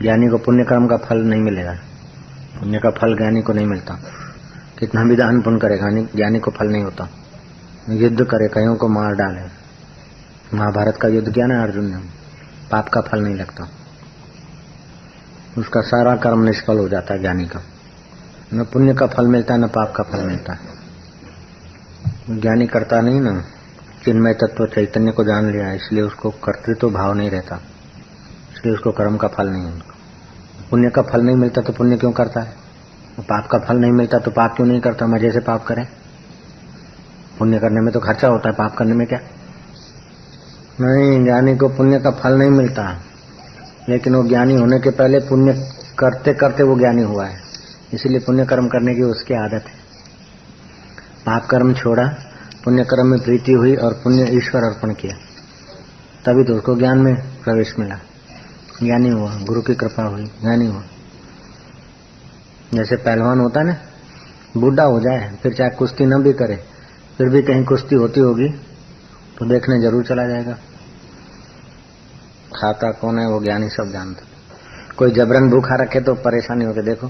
ज्ञानी को पुण्य कर्म का फल नहीं मिलेगा। पुण्य का फल ज्ञानी को नहीं मिलता। कितना भी दान पुण्य करेगा ज्ञानी को फल नहीं होता। युद्ध करे, कईयों को मार डाले, महाभारत का युद्ध किया ना अर्जुन ने, पाप का फल नहीं लगता। उसका सारा कर्म निष्फल हो जाता है ज्ञानी का। न पुण्य का फल मिलता है न पाप का फल मिलता है। ज्ञानी करता नहीं ना, चिन्मय तत्व चैतन्य को जान लिया, इसलिए उसको कर्तृत्व भाव नहीं रहता, इसलिए उसको कर्म का फल नहीं मिलता। पुण्य का फल नहीं मिलता तो पुण्य क्यों करता है? पाप का फल नहीं मिलता तो पाप क्यों नहीं करता? मजे से पाप करे। पुण्य करने में तो खर्चा होता है, पाप करने में क्या? नहीं, ज्ञानी को पुण्य का फल नहीं मिलता, लेकिन वो ज्ञानी होने के पहले पुण्य करते करते वो ज्ञानी हुआ है, इसलिए पुण्य कर्म करने की उसकी आदत है। पाप कर्म छोड़ा, पुण्य कर्म में प्रीति हुई और पुण्य ईश्वर अर्पण किया, तभी तो उसको ज्ञान में प्रवेश मिला, ज्ञानी हुआ, गुरु की कृपा हुई, ज्ञानी हुआ। जैसे पहलवान होता है ना, बूढ़ा हो जाए फिर चाहे कुश्ती न भी करे, फिर भी कहीं कुश्ती होती होगी तो देखने जरूर चला जाएगा। खाता कौन है वो ज्ञानी सब जानता। कोई जबरन भूखा रखे तो परेशानी होगी, देखो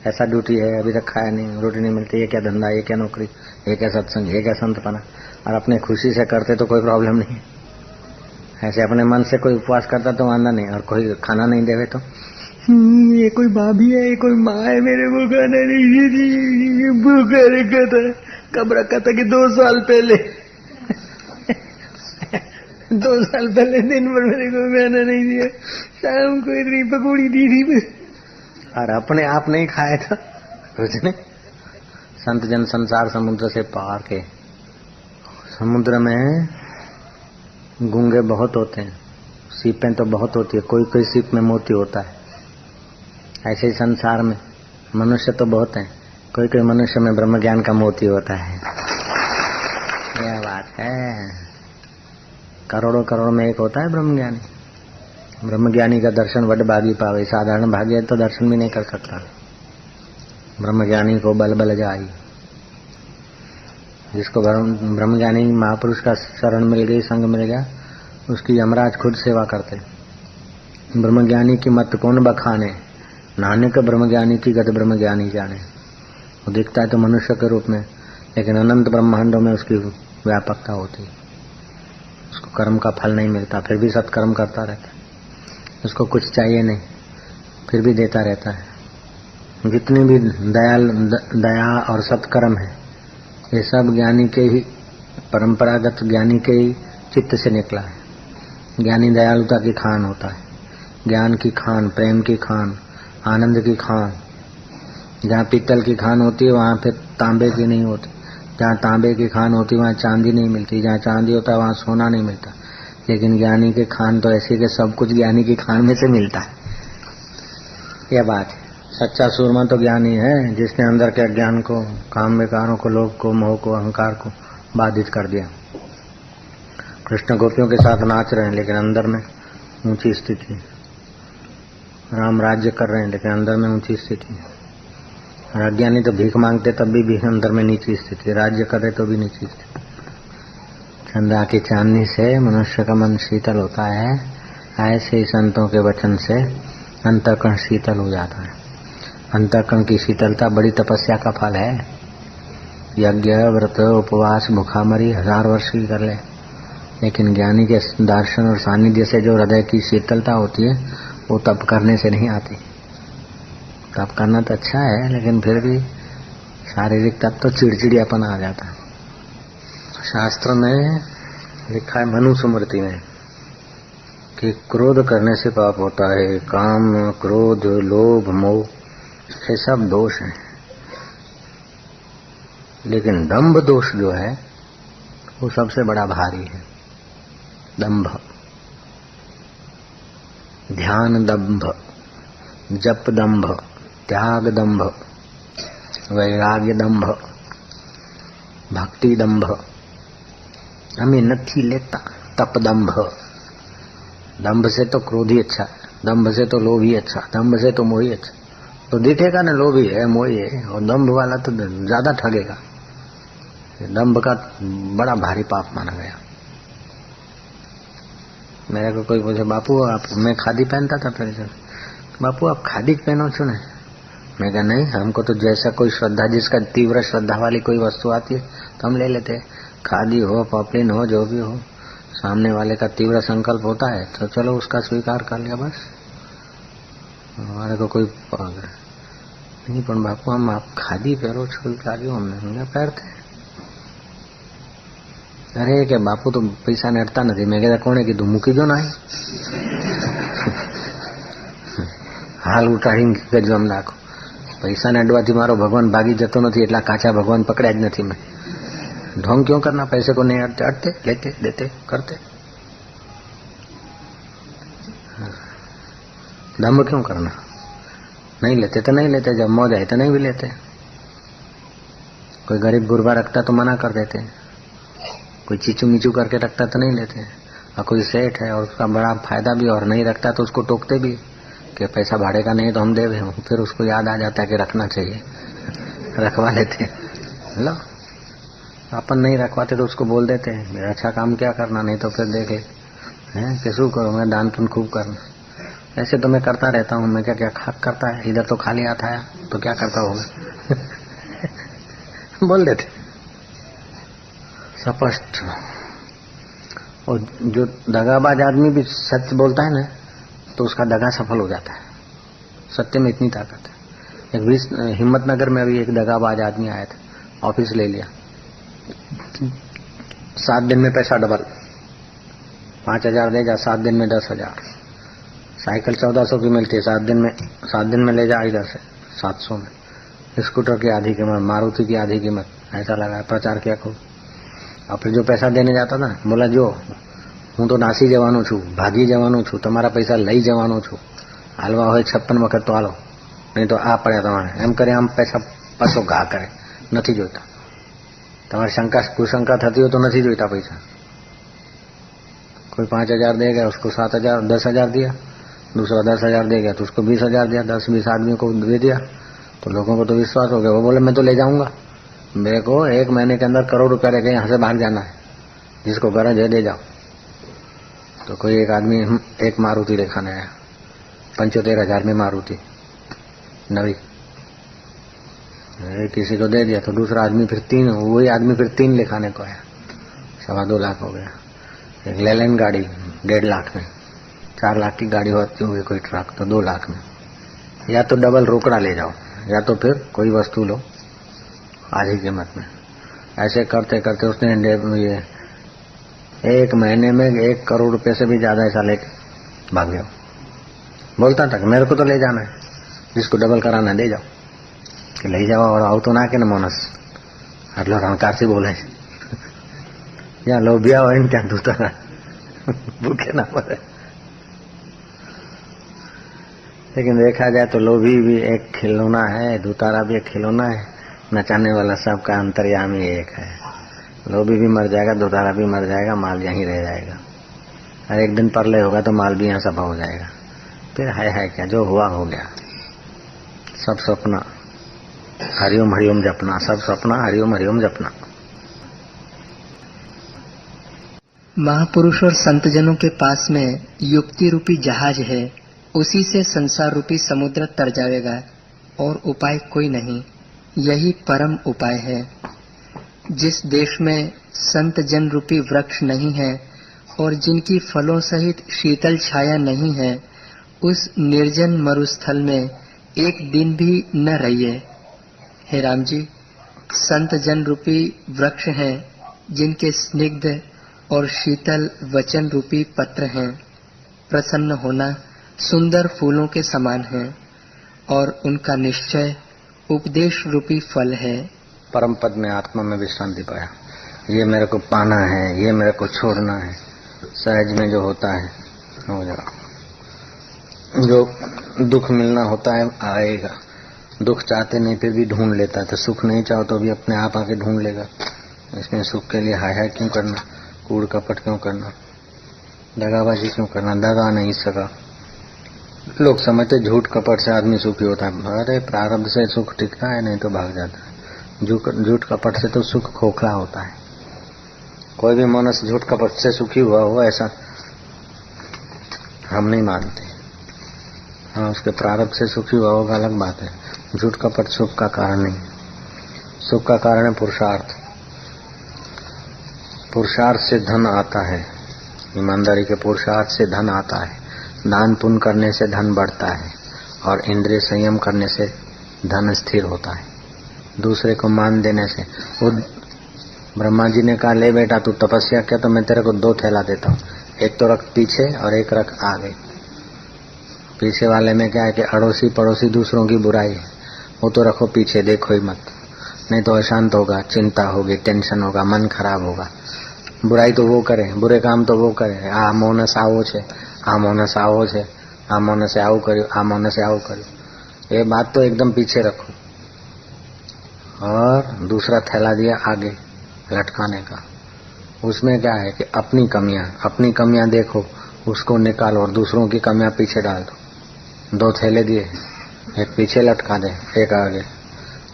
ऐसा ड्यूटी है, अभी तक खाया नहीं, रोटी नहीं मिलती, ये क्या धंधा, ये क्या नौकरी, ये क्या सत्संग, ये क्या संतपना। और अपने खुशी से करते तो कोई प्रॉब्लम नहीं है। ऐसे अपने मन से कोई उपवास करता तो वांदा नहीं, और कोई खाना नहीं देवे तो ये कोई भाभी है, ये कोई माँ है, मेरे को खाना नहीं दी, भूखा रखा था। कब रखा था कि 2 साल पहले 2 साल पहले दिन भर मेरे को खाना नहीं दिया, शाम को इतनी पकौड़ी दी थी और अपने आप नहीं खाया था कुछ नहीं। संत जन संसार समुद्र से पार के। समुद्र में गूंगे बहुत होते हैं, सीपें तो बहुत होती है, कोई कोई सीप में मोती होता है। ऐसे ही संसार में मनुष्य तो बहुत हैं, कोई कोई मनुष्य में ब्रह्म ज्ञान का मोती होता है। यह बात है, करोड़ों करोड़ में एक होता है ब्रह्म ज्ञानी। ब्रह्म ज्ञानी का दर्शन वड भागी पावे, साधारण भागी तो दर्शन भी नहीं कर सकता। ब्रह्म ज्ञानी को बल बल जाई। जिसको ब्रह्म ज्ञानी महापुरुष का शरण मिल गई, संग मिल गया, उसकी यमराज खुद सेवा करते। ब्रह्म ज्ञानी की मत कौन बखाने, नानक ब्रह्म ज्ञानी की गत ब्रह्म ज्ञानी जाने। वो दिखता है तो मनुष्य के रूप में, लेकिन अनंत ब्रह्मांडों में उसकी व्यापकता होती है। उसको कर्म का फल नहीं मिलता, फिर भी सत्कर्म करता रहता है। उसको कुछ चाहिए नहीं, फिर भी देता रहता है। जितनी भी दया और सत्कर्म है, ये सब ज्ञानी के ही, परंपरागत ज्ञानी के ही चित्त से निकला है। ज्ञानी दयालुता की खान होता है, ज्ञान की खान, प्रेम की खान, आनंद की खान। जहाँ पीतल की खान होती है वहाँ फिर तांबे की नहीं होती, जहाँ तांबे की खान होती है वहाँ चांदी नहीं मिलती, जहाँ चांदी होता है वहाँ सोना नहीं मिलता। लेकिन ज्ञानी की खान तो ऐसी कि सब कुछ ज्ञानी की खान में से मिलता है। यह बात है। सच्चा सूरमा तो ज्ञानी है, जिसने अंदर के अज्ञान को, काम विकारों को, लोभ को, मोह को, अहंकार को बाधित कर दिया। कृष्ण गोपियों के साथ नाच रहे हैं लेकिन अंदर में ऊंची स्थिति है। राम राज्य कर रहे हैं लेकिन अंदर में ऊंची स्थिति है। और अज्ञानी तो भीख मांगते तब भी अंदर में नीची स्थिति, राज्य कर रहे तो भी नीची स्थिति। चंद्रा की चांदनी से मनुष्य का मन शीतल होता है, ऐसे ही संतों के वचन से अंतःकरण शीतल हो जाता है। अंतःकरण की शीतलता बड़ी तपस्या का फल है। यज्ञ, व्रत, उपवास, भूखामरी 1000 वर्ष की कर ले, लेकिन ज्ञानी के दर्शन और सानिध्य से जो हृदय की शीतलता होती है वो तप करने से नहीं आती। तप करना तो अच्छा है, लेकिन फिर भी शारीरिक तप तो चिड़चिड़ियापन आ जाता है। शास्त्र में लिखा है, मनुस्मृति में, कि क्रोध करने से पाप होता है। काम, क्रोध, लोभ, मोह, ये सब दोष हैं। लेकिन दंभ दोष जो है वो सबसे बड़ा भारी है। दंभ, ध्यान दंभ, जप दंभ, त्याग दंभ, वैराग्य दंभ, भक्ति दंभ, हमें નથી लेता। तप दंभ, दंभ से तो क्रोधी अच्छा, दंभ से तो लोभी अच्छा, दंभ से तो मोही अच्छा। तो दिखेगा ना लोभी है, मोही है, और दंभ वाला तो ज्यादा ठगेगा। दंभ का बड़ा भारी पाप माना गया। मेरे को कोई पूछे, बापू आप, मैं खादी पहनता था पहले से, बापू आप खादी पहनो छो ने? मैं कहा नहीं, हमको तो जैसा कोई श्रद्धा, जिसका तीव्र श्रद्धा वाली कोई वस्तु आती है तो हम ले लेते हैं। खादी हो, पॉपलिन हो, जो भी हो, सामने वाले का तीव्र संकल्प होता है तो चलो उसका स्वीकार कर लिया बस। हमारे को कोई नहीं, पण बापू हम आप खादी पहरो छो लाग्यो अમને પહેરતે। अरे के बापू तो पैसा नडता नहीं। मैं कहता कोने कीधुं? मूकी दो ना हाल उठाड़ीने गजवाम नाखो। पैसा नडवाथी मारो भगवान भागी जतो नहीं, एटला काचा भगवान पकड़्या ज नहीं। मैं ढोंग क्यों करना? पैसे को नहीं अड़ते, अड़ते लेते देते करते, दम क्यों करना? नहीं लेते तो नहीं लेते, जब मौज आए तो नहीं भी लेते। कोई गरीब गुरबा रखता तो मना कर देते, कोई चीचू मीचू करके रखता तो नहीं लेते। और कोई सेठ है और उसका बड़ा फायदा भी और नहीं रखता तो उसको टोकते भी कि पैसा भाड़े का नहीं तो हम दे रहे हो। फिर उसको याद आ जाता है कि रखना चाहिए, रखवा लेते हैं। लो अपन नहीं रखवाते तो उसको बोल देते हैं मेरा अच्छा काम क्या करना, नहीं तो फिर देख ले हैं कि शू करो, मैं दान पुण्य खूब करना। ऐसे तो मैं करता रहता हूँ। मैं क्या क्या करता है, इधर तो खाली हाथ आया तो क्या करता होगा बोल देते स्पष्ट। और जो दगाबाज आदमी भी सच बोलता है ना तो उसका दगा सफल हो जाता है। सत्य में इतनी ताकत है। एक हिम्मतनगर में अभी एक दगाबाज आदमी आया था, ऑफिस ले लिया, 7 दिन में पैसा डबल, 5,000 देगा, 7 दिन में 10,000। साइकिल 1400 की मिलती है, 7 दिन में ले जा इधर से 700 में। स्कूटर की आधी कीमत, मारुति की आधी कीमत, ऐसा लगा प्रचार किया खूब। और फिर जो पैसा देने जाता था बोला जो हूँ तो नासी जवानो छू, भागी जवानो छू, तमारा पैसा लई जवानो छू, हालवा हो 56 वखत तो हालो, नहीं तो आ पड़े तमारे एम करे आम पैसा पाछो घा करे, नहीं जोता। तमारी शंका कुशंका थती हो तो नहीं जोता पैसा। कोई 5,000 दे गया, उसको 7,000 10,000 दिया, दूसरा 10,000 दे गया तो उसको 20,000 दिया, 10-20 आदमी को दे दिया तो लोगों को तो विश्वास हो गया। वो बोले मैं तो ले जाऊंगा, मेरे को 1 महीने के अंदर करोड़ रुपया लेके यहाँ से भाग जाना है, जिसको गरज है दे जाओ। तो कोई एक आदमी एक मारुति दिखाने आया, 75,000 में मारुति नवी, किसी को दे दिया तो दूसरा आदमी फिर 3, वही आदमी फिर 3 लिखाने को आया, 2.25 लाख हो गया। एक लेलैंड गाड़ी 1.5 लाख में, 4 लाख की गाड़ी होती हुई कोई ट्रक तो 2 लाख में। या तो डबल रोकड़ा ले जाओ या तो फिर कोई वस्तु लो आधी कीमत में। ऐसे करते करते उसने ये 1 महीने में 1 करोड़ रुपए से भी ज्यादा ऐसा लेके भाग गया। बोलता था कि मेरे को तो ले जाना है, जिसको डबल कराना दे जाओ, कि ले जाओ और आओ तो ना के मोनस आटलो रणकार से बोले या लोभिया हो क्या दूसरा भूखे ना पड़े। लेकिन देखा जाए तो लोभी भी एक खिलौना है, दूतारा भी एक खिलौना है, नचाने वाला सबका अंतर्यामी एक है। लोभी भी मर जाएगा, दूतारा भी मर जाएगा, माल यहीं रह जाएगा। और एक दिन परले होगा तो माल भी यहाँ सफा हो जाएगा। फिर है क्या, जो हुआ हो गया। सब सपना, हरिओम हरिओम जपना, सब सपना हरिओम हरिओम जपना। महापुरुष और संतजनों के पास में युक्ति रूपी जहाज है, उसी से संसार रूपी समुद्र तर जाएगा और उपाय कोई नहीं। यही परम उपाय है। जिस देश में संत जन रूपी वृक्ष नहीं है और जिनकी फलों सहित शीतल छाया नहीं है, उस निर्जन मरुस्थल में एक दिन भी न रहिए। हे राम जी, संत जन रूपी वृक्ष हैं जिनके स्निग्ध और शीतल वचन रूपी पत्र हैं। प्रसन्न होना सुंदर फूलों के समान है और उनका निश्चय उपदेश रूपी फल है। परम पद में आत्मा में विश्रांति पाया। ये मेरे को पाना है, ये मेरे को छोड़ना है। सहज में जो होता है हो जाएगा। जो दुख मिलना होता है आएगा। दुख चाहते नहीं फिर भी ढूंढ लेता है, तो सुख नहीं चाहो तो भी अपने आप आके ढूंढ लेगा। इसमें सुख के लिए हाय क्यों करना, कूड़ कपट क्यों करना, दगाबाजी क्यों करना। दगा नहीं सका। लोग समझते झूठ कपट से आदमी सुखी होता है। अरे प्रारब्ध से सुख टिकता है, नहीं तो भाग जाता है। झूठ कपट से तो सुख खोखला होता है। कोई भी मनुष्य झूठ कपट से सुखी हुआ हो ऐसा हम नहीं मानते। हाँ, उसके प्रारब्ध से सुखी हुआ होगा अलग बात है। झूठ कपट सुख का कारण नहीं, सुख का कारण है पुरुषार्थ। पुरुषार्थ से धन आता है, ईमानदारी के पुरुषार्थ से धन आता है। दान पुण्य करने से धन बढ़ता है और इंद्रिय संयम करने से धन स्थिर होता है। दूसरे को मान देने से, वो ब्रह्मा जी ने कहा ले बेटा तू तपस्या किया तो मैं तेरे को 2 थैला देता हूँ, एक तो रख पीछे और एक रख आगे। पीछे वाले में क्या है कि अड़ोसी पड़ोसी दूसरों की बुराई है, वो तो रखो पीछे, देखो ही मत, नहीं तो अशांत होगा, चिंता होगी, टेंशन होगा, मन खराब होगा। बुराई तो वो करे, बुरे काम तो वो करे। आ मानस આવો છે, આ માનસ આવો છે, આ માનસે આવું કર્યું, આ માનસે આવું કર્યું, ये बात तो एकदम पीछे रखो। और दूसरा थैला दिया आगे लटकाने का, उसमें क्या है कि अपनी कमियां देखो, उसको निकालो और दूसरों की कमियां पीछे डाल दो। 2 थैले दिए, एक पीछे लटका दे, एक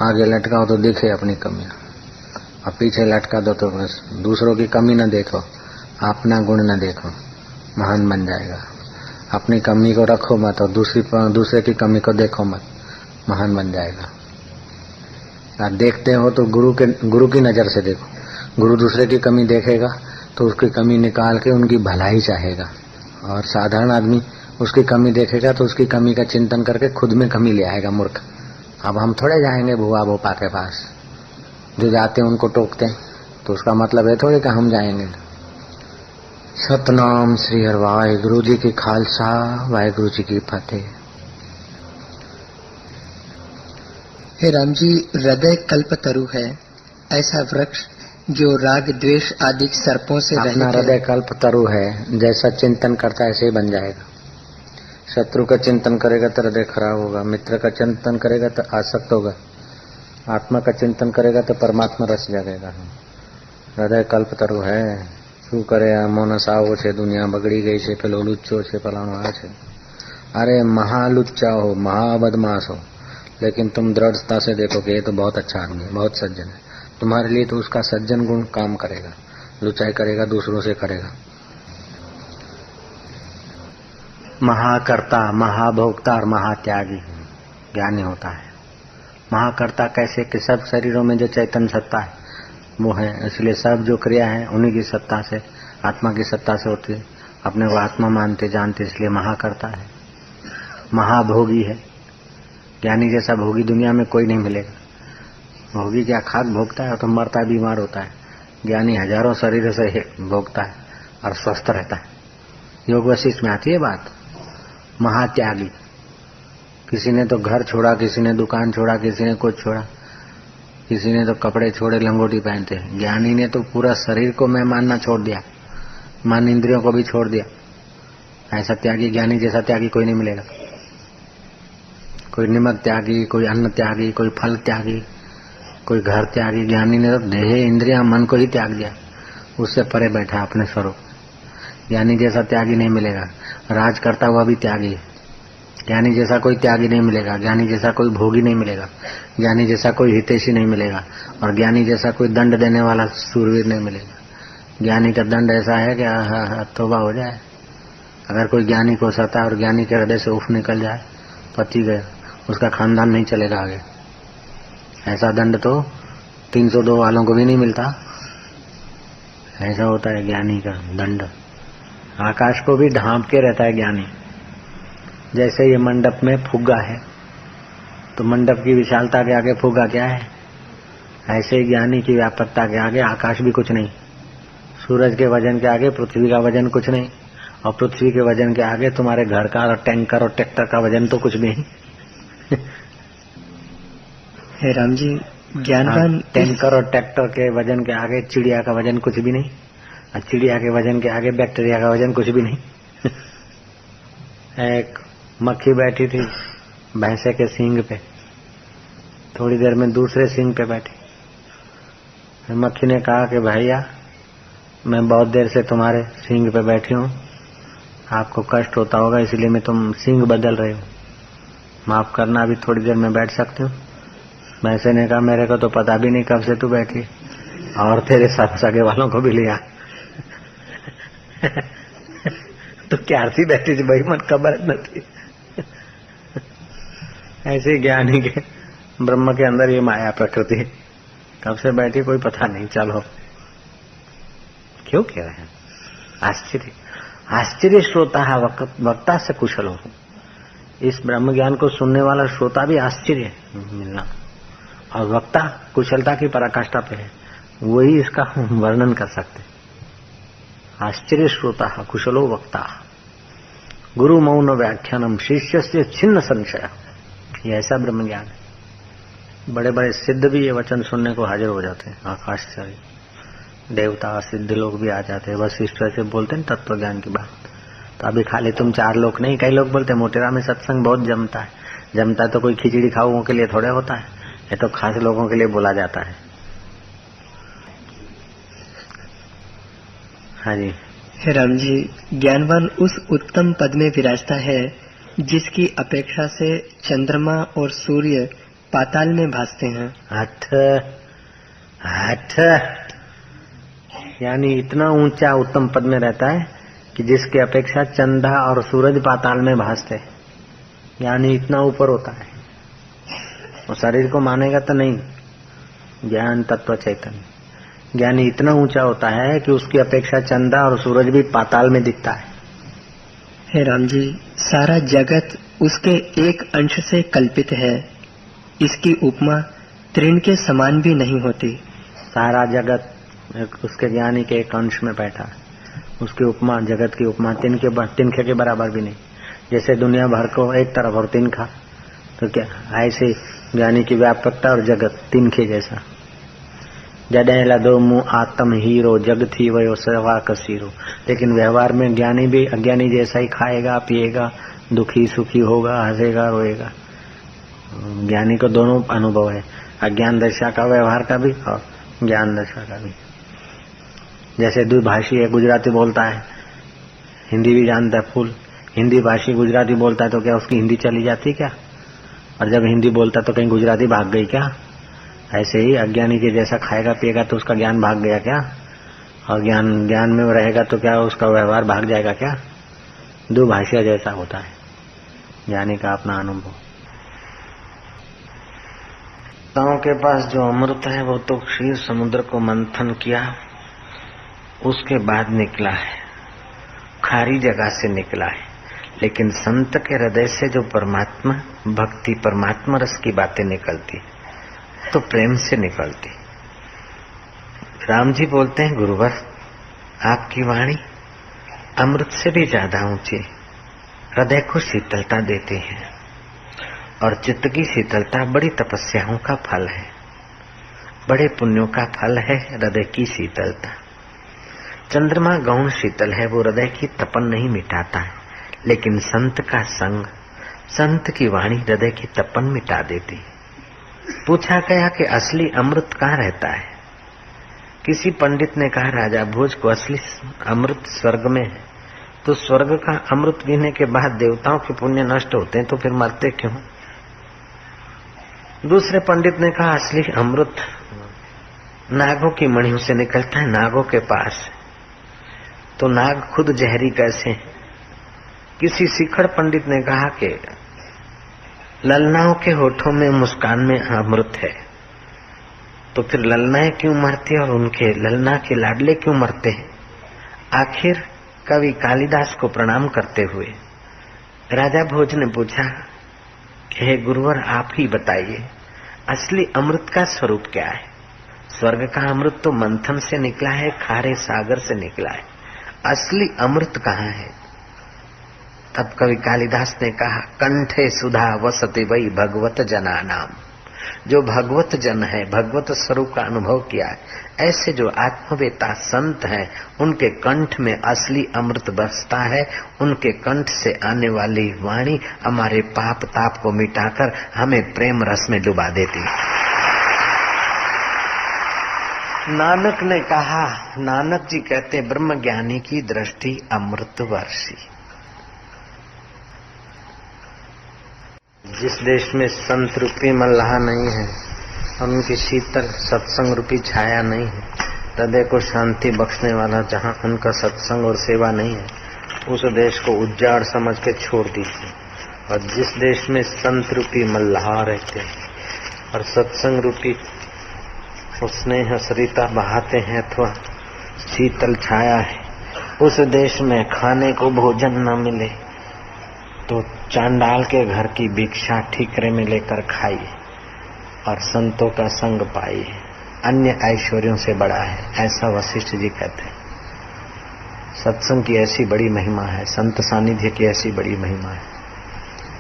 आगे लटकाओ तो दिखे अपनी कमियां, और पीछे लटका दो तो बस दूसरों की कमी न देखो, अपना गुण न देखो, महान बन जाएगा। अपनी कमी को रखो मत और दूसरे की कमी को देखो मत, महान बन जाएगा। आप देखते हो तो गुरु की नजर से देखो। गुरु दूसरे की कमी देखेगा तो उसकी कमी निकाल के उनकी भलाई चाहेगा, और साधारण आदमी उसकी कमी देखेगा तो उसकी कमी का चिंतन करके खुद में कमी ले आएगा, मूर्ख। अब हम थोड़े जाएंगे भुआ भोपा के पास, जो जाते हैं उनको टोकते हैं, तो उसका मतलब है थोड़े कि हम जाएंगे। सतनाम श्री हरि वाहिगुरु जी की खालसा, वाहिगुरु जी की फतेह। हे राम जी, हृदय कल्पतरु है, ऐसा वृक्ष जो राग द्वेष आदि सर्पों से रहित अपना है। हृदय कल्पतरु है, जैसा चिंतन करता है ऐसे ही बन जाएगा। शत्रु का चिंतन करेगा तो हृदय खराब होगा, मित्र का चिंतन करेगा तो आसक्त होगा, आत्मा का चिंतन करेगा तो परमात्मा रस जागेगा। हृदय कल्पतरु है, શું કરે આ માણસ આવો છે, દુનિયા બગડી ગઈ છે, પેલો લુચ્ચો છે, ફલાણો આ છે। अरे महालुच्चा हो, महाबदमाश हो, लेकिन तुम दृढ़ता से देखो कि ये तो बहुत अच्छा आदमी है, बहुत सज्जन है। तुम्हारे लिए तो उसका सज्जन गुण काम करेगा, लुचाई करेगा, दूसरों से करेगा। महाकर्ता, महाभोक्ता और महात्यागी ज्ञानी होता है। महाकर्ता कैसे कि सब शरीरों में जो चैतन्य सत्ता है वो है, इसलिए सब जो क्रिया है उन्हीं की सत्ता से, आत्मा की सत्ता से होती है। अपने को आत्मा मानते जानते, इसलिए महाकर्ता है। महाभोगी है, ज्ञानी जैसा भोगी दुनिया में कोई नहीं मिलेगा। भोगी क्या खाक भोगता है तो मरता है, बीमार होता है। ज्ञानी हजारों शरीर से भोगता है और स्वस्थ रहता है। योग वशिष्ठ में आती है बात। महात्यागी, किसी ने तो घर छोड़ा, किसी ने दुकान छोड़ा, किसी ने कुछ छोड़ा, किसी ने तो कपड़े छोड़े, लंगोटी पहनते हैं। ज्ञानी ने तो पूरा शरीर को मैं मानना छोड़ दिया, मन इंद्रियों को भी छोड़ दिया। ऐसा त्यागी, ज्ञानी जैसा त्यागी कोई नहीं मिलेगा। कोई निमक त्यागी, कोई अन्न त्यागी, कोई फल त्यागी, कोई घर त्यागी। ज्ञानी ने तो देह इंद्रियां मन को ही त्याग दिया, उससे परे बैठा अपने स्वरूप। ज्ञानी जैसा त्यागी नहीं मिलेगा। राज करता हुआ भी त्यागी है, ज्ञानी जैसा कोई त्यागी नहीं मिलेगा। ज्ञानी जैसा कोई भोगी नहीं मिलेगा, ज्ञानी जैसा कोई हितैषी नहीं मिलेगा, और ज्ञानी जैसा कोई दंड देने वाला सूरवीर नहीं मिलेगा। ज्ञानी का दंड ऐसा है कि तौबा हो जाए। अगर कोई ज्ञानी को सता और ज्ञानी के हृदय से उफ निकल जाए, पति गए, उसका खानदान नहीं चलेगा आगे। ऐसा दंड तो 302 वालों को भी नहीं मिलता। ऐसा होता है ज्ञानी का दंड। आकाश को भी ढांप के रहता है ज्ञानी। जैसे ये मंडप में फुग्गा है, तो मंडप की विशालता के आगे फुग्गा क्या है, ऐसे ही ज्ञानी की व्यापकता के आगे आकाश भी कुछ नहीं। सूरज के वजन के आगे पृथ्वी का वजन कुछ नहीं, और पृथ्वी के वजन के आगे तुम्हारे घर का और टैंकर और ट्रैक्टर का वजन तो कुछ भी नहीं। हे राम जी, ज्ञानवान टैंकर और ट्रैक्टर के वजन के आगे चिड़िया का वजन कुछ भी नहीं, और चिड़िया के वजन के आगे बैक्टीरिया का वजन कुछ भी नहीं। एक मक्खी बैठी थी भैंसे के सींग पे, थोड़ी देर में दूसरे सींग पे बैठी। मक्खी ने कहा कि भैया, मैं बहुत देर से तुम्हारे सींग पे बैठी हूँ, आपको कष्ट होता होगा इसलिए मैं तुम सींग बदल रहे हो, माफ करना, अभी थोड़ी देर में बैठ सकती हूँ। भैंसे ने कहा मेरे को तो पता भी नहीं कब से तू बैठी, और तेरे साथ सगे वालों को भी लिया। तो क्यारથી बैठी थी भाई, मन खबर નથી। ऐसे ज्ञानी के ब्रह्म के अंदर ये माया प्रकृति कब से बैठी कोई पता नहीं। चलो क्यों कह रहे हैं? आश्चर्य आश्चर्य श्रोता है वक्ता से कुशल हो। इस ब्रह्म ज्ञान को सुनने वाला श्रोता भी आश्चर्य मिलना, और वक्ता कुशलता की पराकाष्ठा पे है, वही इसका वर्णन कर सकते। आश्चर्य श्रोता कुशलो वक्ता गुरु मौन व्याख्यानम शिष्य से छिन्न संशय, ये ऐसा ब्रह्म ज्ञान है। बड़े बड़े सिद्ध भी ये वचन सुनने को हाजिर हो जाते हैं। आकाश से देवता सिद्ध लोग भी आ जाते हैं, बस इस तरह से बोलते हैं तत्व ज्ञान की बात। तो अभी खाली तुम 4 लोग नहीं, कई लोग बोलते हैं मोटेरा में सत्संग बहुत जमता है। जमता तो कोई खिचड़ी खाओं के लिए थोड़े होता है, ये तो खास लोगों के लिए बोला जाता है। हाँ जी। हे राम जी, ज्ञानवान उस उत्तम पद में विराजता है जिसकी अपेक्षा से चंद्रमा और सूर्य पाताल में भासते हैं। हठ यानी इतना ऊंचा उत्तम पद में रहता है कि जिसकी अपेक्षा चंदा और सूरज पाताल में भासते, यानी इतना ऊपर होता है। और शरीर को मानेगा तो नहीं, ज्ञान तत्व चैतन्य ज्ञानी इतना ऊंचा होता है कि उसकी अपेक्षा चंदा और सूरज भी पाताल में दिखता है। हे राम जी, सारा जगत उसके एक अंश से कल्पित है, इसकी उपमा तृण के समान भी नहीं होती। सारा जगत उसके ज्ञानी के एक अंश में बैठा है, उसकी उपमा जगत की उपमा तिनखे के बराबर भी नहीं। जैसे दुनिया भर को एक तरफ और तिनखा, तो क्या ऐसे ज्ञानी की व्यापकता और जगत तिनखे जैसा। जडे लदो मुँह आत्म हीरो जग थी वयो सवा कसीरो। लेकिन व्यवहार में ज्ञानी भी अज्ञानी जैसा ही खाएगा पिएगा, दुखी सुखी होगा, हंसेगा रोएगा। ज्ञानी को दोनों अनुभव है, अज्ञान दशा का व्यवहार का भी और ज्ञान दशा का भी। जैसे द्विभाषी है, गुजराती बोलता है, हिंदी भी जानता है फुल। हिंदी भाषी गुजराती बोलता है तो क्या उसकी हिंदी चली जाती क्या? और जब हिंदी बोलता है तो कहीं गुजराती भाग गई क्या? ऐसे ही अज्ञानी के जैसा खाएगा पिएगा तो उसका ज्ञान भाग गया क्या? और ज्ञान में रहेगा तो क्या उसका व्यवहार भाग जाएगा क्या? द्विभाषिया जैसा होता है ज्ञानी का अपना अनुभव। गांव के पास जो अमृत है वो तो क्षीर समुद्र को मंथन किया उसके बाद निकला है, खारी जगह से निकला है। लेकिन संत के हृदय से जो परमात्मा भक्ति परमात्मा रस की बातें निकलती तो प्रेम से निकलती। राम जी बोलते हैं, गुरुवर आपकी वाणी अमृत से भी ज्यादा ऊंची, हृदय को शीतलता देती है, और चित्त की शीतलता बड़ी तपस्याओं का फल है, बड़े पुण्यों का फल है हृदय की शीतलता। चंद्रमा गौण शीतल है, वो हृदय की तपन नहीं मिटाता है, लेकिन संत का संग, संत की वाणी हृदय की तपन मिटा देती। पूछा गया कि असली अमृत कहाँ रहता है? किसी पंडित ने कहा राजा भोज को असली अमृत स्वर्ग में है। तो स्वर्ग का अमृत पीने के बाद देवताओं के पुण्य नष्ट होते हैं तो फिर मरते क्यों? दूसरे पंडित ने कहा असली अमृत नागों की मणियों से निकलता है, नागों के पास। तो नाग खुद जहरी कैसे? किसी शिखर पंडित ने कहा कि ललनाओं के होठों में मुस्कान में अमृत है। तो फिर ललनाएं क्यों मरती और उनके ललना के लाडले क्यों मरते हैं? आखिर कवि कालिदास को प्रणाम करते हुए राजा भोज ने पूछा कि हे गुरुवर आप ही बताइए असली अमृत का स्वरूप क्या है? स्वर्ग का अमृत तो मंथन से निकला है, खारे सागर से निकला है, असली अमृत कहाँ है? तब कवि कालिदास ने कहा कंठे सुधा वसति वही भगवत जना नाम। जो भगवत जन है, भगवत स्वरूप का अनुभव किया है, ऐसे जो आत्मवेता संत हैं उनके कंठ में असली अमृत बरसता है। उनके कंठ से आने वाली वाणी हमारे पाप ताप को मिटाकर हमें प्रेम रस में डुबा देती। नानक ने कहा, नानक जी कहते ब्रह्म ज्ञानी की दृष्टि अमृत वर्षी। जिस देश में संत रूपी मल्लाह नहीं है और उनकी शीतल सत्संग रूपी छाया नहीं है, हृदय को शांति बख्शने वाला जहाँ उनका सत्संग और सेवा नहीं है, उस देश को उजाड़ समझ के छोड़ दीजिए। और जिस देश में संत रूपी मल्लाह रहते हैं और सत्संग रूपी स्नेह सरिता बहाते हैं अथवा शीतल छाया है, उस देश में खाने को भोजन न मिले तो चांडाल के घर की भिक्षा ठीकरे में लेकर खाइए और संतों का संग पाइए, अन्य ऐश्वर्यों से बड़ा है, ऐसा वशिष्ठ जी कहते हैं। सत्संग की ऐसी बड़ी महिमा है, संत सानिध्य की ऐसी बड़ी महिमा है।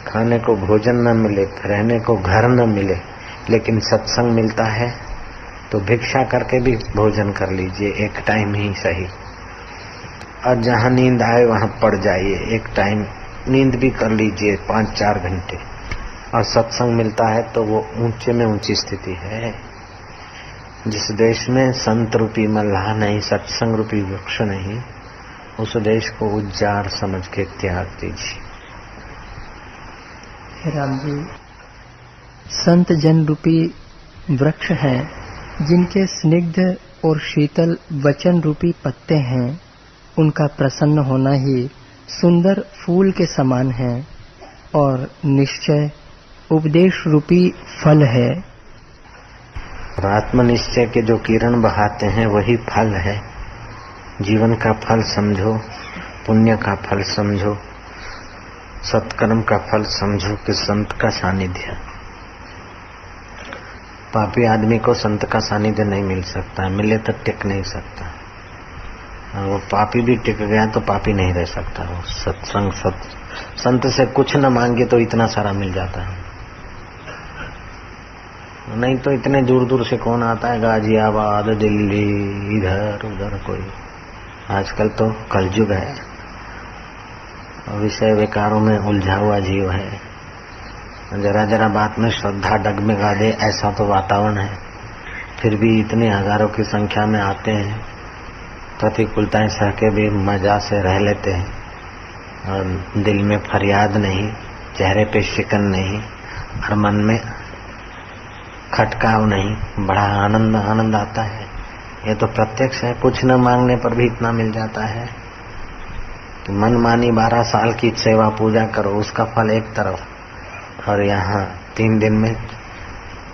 खाने को भोजन न मिले, रहने को घर न मिले, लेकिन सत्संग मिलता है तो भिक्षा करके भी भोजन कर लीजिए, एक टाइम ही सही। और जहाँ नींद आए वहाँ पड़ जाइए, एक टाइम नींद भी कर लीजिए 5-4 घंटे। और सत्संग मिलता है तो वो ऊंचे में ऊंची स्थिति है। जिस देश में संत रूपी मल्लाह नहीं, सत्संग रूपी वृक्ष नहीं, उस देश को उज्जार समझ के त्याग दीजिए। राम जी, संत जन रूपी वृक्ष हैं, जिनके स्निग्ध और शीतल वचन रूपी पत्ते हैं, उनका प्रसन्न होना ही सुंदर फूल के समान है और निश्चय उपदेश रूपी फल है। आत्मनिश्चय के जो किरण बहाते हैं वही फल है। जीवन का फल समझो, पुण्य का फल समझो, सत्कर्म का फल समझो कि संत का सानिध्य। पापी आदमी को संत का सानिध्य नहीं मिल सकता, मिले तो टिक नहीं सकता। और वो पापी भी टिक गया तो पापी नहीं रह सकता। वो सत्संग संत से कुछ न मांगे तो इतना सारा मिल जाता है, नहीं तो इतने दूर दूर से कौन आता है, गाजियाबाद, दिल्ली, इधर उधर कोई। आजकल तो कलयुग है, विषय विकारों में उलझा हुआ जीव है। जरा जरा बात में श्रद्धा डगमगा दे ऐसा तो वातावरण है, फिर भी इतने हजारों की संख्या में आते हैं, प्रतिकूलताएं सह के भी मजा से रह लेते हैं और दिल में फरियाद नहीं, चेहरे पे शिकन नहीं और मन में खटकाव नहीं, बड़ा आनंद आता है। ये तो प्रत्यक्ष है, कुछ न मांगने पर भी इतना मिल जाता है कि मनमानी 12 साल की सेवा पूजा करो, उसका फल एक तरफ, और यहाँ 3 दिन में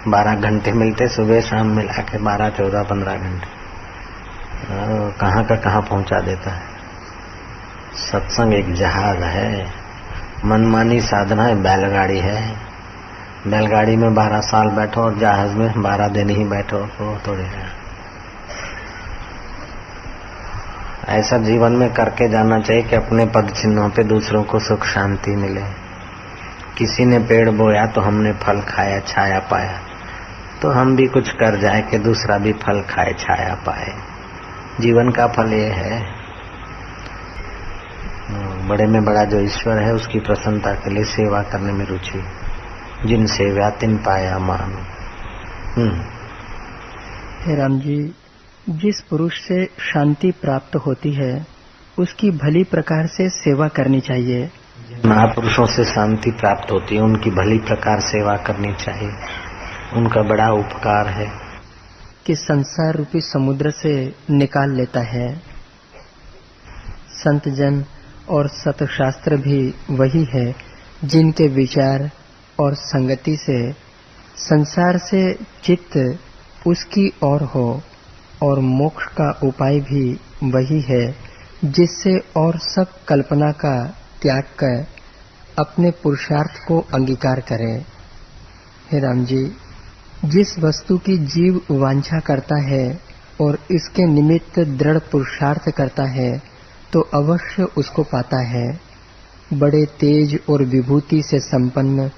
12 घंटे मिलते, सुबह शाम मिला के 12, 14, 15 घंटे कहाँ का कहाँ पहुंचा देता है। सत्संग एक जहाज है, मनमानी साधना है बैलगाड़ी है। बैलगाड़ी में 12 साल बैठो और जहाज में 12 दिन ही बैठो तो थोड़े है। ऐसा जीवन में करके जाना चाहिए कि अपने पद चिन्हों पे दूसरों को सुख शांति मिले। किसी ने पेड़ बोया तो हमने फल खाया, छाया पाया, तो हम भी कुछ कर जाए कि दूसरा भी फल खाए, छाया पाए। जीवन का फल ये है, बड़े में बड़ा जो ईश्वर है उसकी प्रसन्नता के लिए सेवा करने में रुचि। जिन सेव्या तिन पाया मान। हे राम जी, जिस पुरुष से शांति प्राप्त होती है उसकी भली प्रकार से सेवा करनी चाहिए। महापुरुषों से शांति प्राप्त होती है, उनकी भली प्रकार सेवा करनी चाहिए, उनका बड़ा उपकार है कि संसार रूपी समुद्र से निकाल लेता है। संत जन और सतशास्त्र भी वही है जिनके विचार और संगति से संसार से चित्त उसकी ओर हो, और मोक्ष का उपाय भी वही है जिससे और सब कल्पना का त्याग कर अपने पुरुषार्थ को अंगीकार करे। हे राम जी, जिस वस्तु की जीव वांछा करता है और इसके निमित्त दृढ़ पुरुषार्थ करता है तो अवश्य उसको पाता है। बड़े तेज और विभूति से संपन्न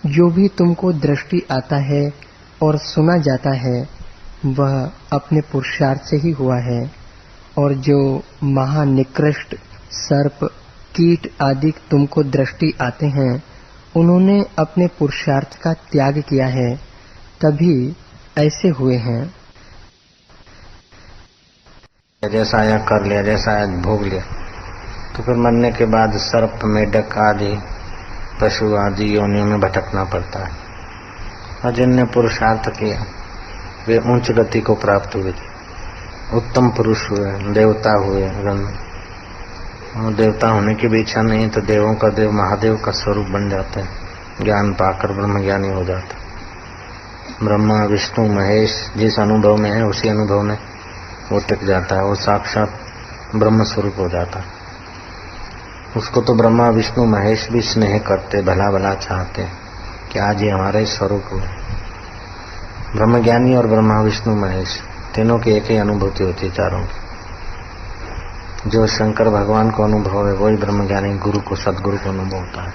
जो भी तुमको दृष्टि आता है और सुना जाता है वह अपने पुरुषार्थ से ही हुआ है, और जो महानिकृष्ट सर्प, कीट आदि तुमको दृष्टि आते हैं उन्होंने अपने पुरुषार्थ का त्याग किया है, तभी ऐसे हुए हैं। जैसा आया कर लिया, जैसा आया भोग लिया, तो फिर मरने के बाद सर्प, मेढक आदि पशु आदि योनियों में भटकना पड़ता है। और जिनने पुरुषार्थ किया वे उच्च गति को प्राप्त हुए थे, उत्तम पुरुष हुए, देवता हुए, और देवता होने की भी इच्छा नहीं तो देवों का देव महादेव का स्वरूप बन जाता है, ज्ञान पाकर ब्रह्मज्ञानी हो जाता है। ब्रह्मा विष्णु महेश जिस अनुभव में है उसी अनुभव में वो टिक जाता है, वो साक्षात ब्रह्म स्वरूप हो जाता है। उसको तो ब्रह्मा विष्णु महेश भी स्नेह करते, भला भला चाहते कि आज ये हमारे स्वरूप हुए। ब्रह्मज्ञानी और ब्रह्मा विष्णु महेश तीनों की एक ही अनुभूति होती है, चारों की। जो शंकर भगवान को अनुभव है वही ब्रह्मज्ञानी गुरु को, सदगुरु को अनुभव होता है।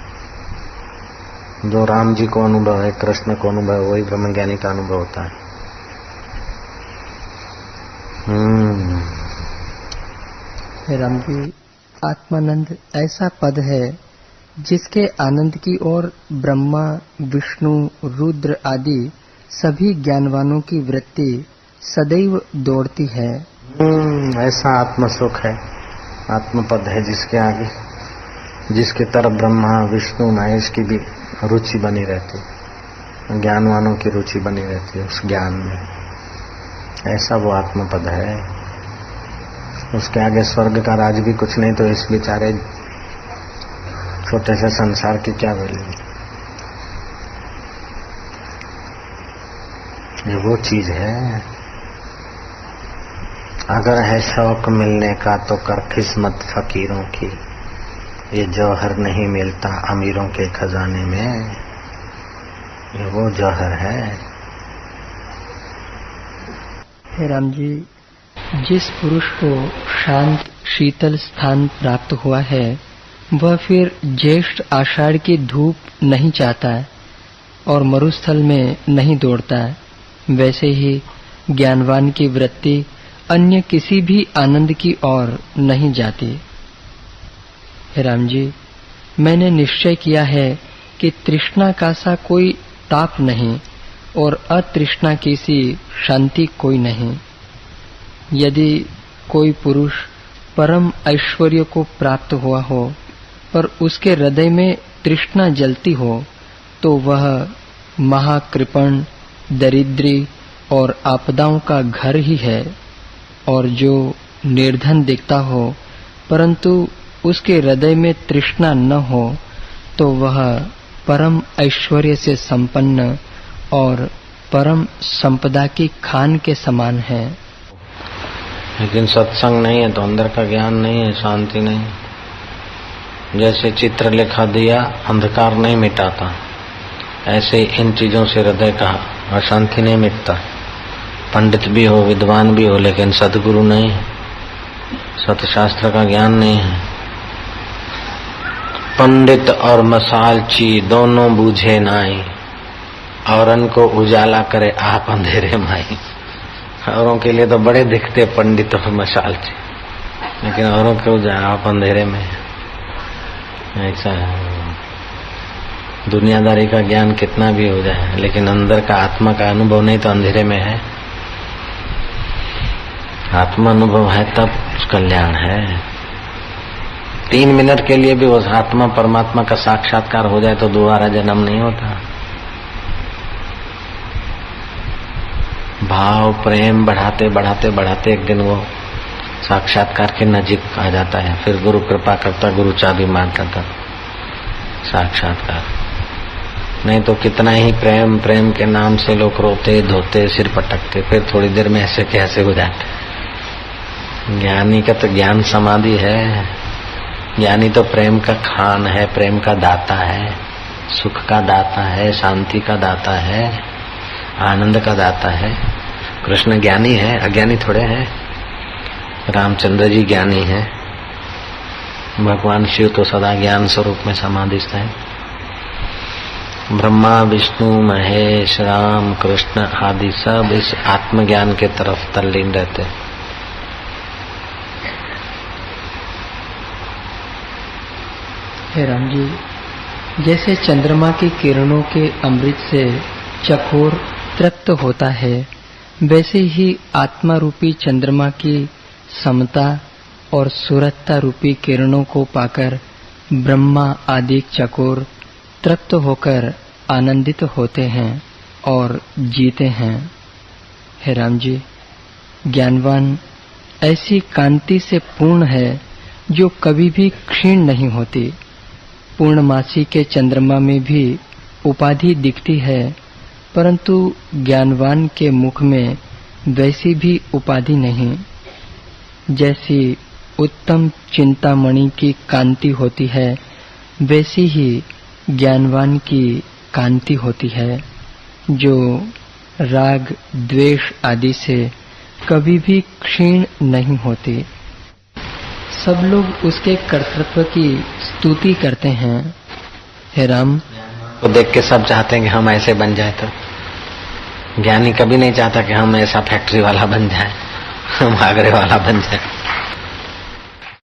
जो राम जी को अनुभव है, कृष्ण को अनुभव है, वही ब्रह्मज्ञानी का अनुभव होता है। राम जी, आत्मानंद ऐसा पद है जिसके आनंद की ओर ब्रह्मा विष्णु रुद्र आदि सभी ज्ञानवानों की वृत्ति सदैव दौड़ती है। ऐसा आत्म सुख है, आत्मपद है जिसके आगे, जिसके तरफ ब्रह्मा विष्णु महेश की भी रुचि बनी रहती है, ज्ञानवानों की रुचि बनी रहती है उस ज्ञान में। ऐसा वो आत्मपद है। उसके आगे स्वर्ग का राज भी कुछ नहीं, तो इस बेचारे छोटे से संसार की क्या वैल्यू। ये वो चीज है। अगर है शौक मिलने का तो कर किस्मत फकीरों की, ये जौहर नहीं मिलता अमीरों के खजाने में। ये वो जौहर है। हे राम जी, जिस पुरुष को शांत शीतल स्थान प्राप्त हुआ है वह फिर ज्येष्ठ आषाढ़ की धूप नहीं चाहता और मरुस्थल में नहीं दौड़ता। वैसे ही ज्ञानवान की वृत्ति अन्य किसी भी आनंद की ओर नहीं जाती। हे राम जी, मैंने निश्चय किया है कि तृष्णा का सा कोई ताप नहीं और अतृष्णा की सी शांति कोई नहीं। यदि कोई पुरुष परम ऐश्वर्य को प्राप्त हुआ हो पर उसके हृदय में तृष्णा जलती हो तो वह महाकृपण, दरिद्री और आपदाओं का घर ही है। और जो निर्धन दिखता हो परंतु उसके हृदय में तृष्णा न हो तो वह परम ऐश्वर्य से संपन्न और परम संपदा की खान के समान है। लेकिन सत्संग नहीं है तो अंदर का ज्ञान नहीं है, शांति नहीं। जैसे चित्रलेखा दिया अंधकार नहीं मिटाता, ऐसे इन चीजों से हृदय का अशांति नहीं मिटता। पंडित भी हो, विद्वान भी हो, लेकिन सद्गुरु नहीं है, सतशास्त्र का ज्ञान नहीं है। पंडित और मसालची दोनों बूझे नाई, औरन को उजाला करे आप अंधेरे माई। औरों के लिए तो बड़े दिखते पंडित और मसालची, लेकिन औरों के उजाला आप अंधेरे में। ऐसा है। दुनियादारी का ज्ञान कितना भी हो जाए लेकिन अंदर का आत्मा का अनुभव नहीं तो अंधेरे में है। आत्मा अनुभव है तब कल्याण है। 3 मिनट के लिए भी उस आत्मा परमात्मा का साक्षात्कार हो जाए तो दोबारा जन्म नहीं होता। भाव प्रेम बढ़ाते बढ़ाते बढ़ाते एक दिन वो साक्षात्कार के नजीक आ जाता है। फिर गुरु कृपा करता, गुरु चाबी मारता था साक्षात्कार। नहीं तो कितना ही प्रेम प्रेम के नाम से लोग रोते धोते सिर पटकते, फिर थोड़ी देर में ऐसे कैसे हो जाते। ज्ञानी का तो ज्ञान समाधि है। ज्ञानी तो प्रेम का खान है, प्रेम का दाता है, सुख का दाता है, शांति का दाता है, आनंद का दाता है। कृष्ण ज्ञानी है, अज्ञानी थोड़े हैं। रामचंद्र जी ज्ञानी है, भगवान शिव तो सदा ज्ञान स्वरूप में समाधिस्थ है। ब्रह्मा विष्णु महेश राम कृष्ण आदि सब इस आत्मज्ञान के तरफ तल्लीन रहते हैं। हे राम जी, जैसे चंद्रमा की किरणों के अमृत से चकोर तृप्त होता है, वैसे ही आत्मा रूपी चंद्रमा की समता और सुरता रूपी किरणों को पाकर ब्रह्मा आदि चकोर तृप्त होकर आनंदित होते हैं और जीते हैं। हे राम जी, ज्ञानवान ऐसी कांति से पूर्ण है जो कभी भी क्षीण नहीं होती। पूर्णमासी के चंद्रमा में भी उपाधि दिखती है, परंतु ज्ञानवान के मुख में वैसी भी उपाधि नहीं। जैसी उत्तम चिंतामणि की कांति होती है, वैसी ही ज्ञानवान की कांति होती है, जो राग द्वेष आदि से कभी भी क्षीण नहीं होती। सब लोग उसके कर्तृत्व की स्तुति करते हैं। हे राम, को देख के सब चाहते हैं कि हम ऐसे बन जाए, तो ज्ञानी कभी नहीं चाहता कि हम ऐसा फैक्ट्री वाला बन जाए, हम आगरे वाला बन जाए।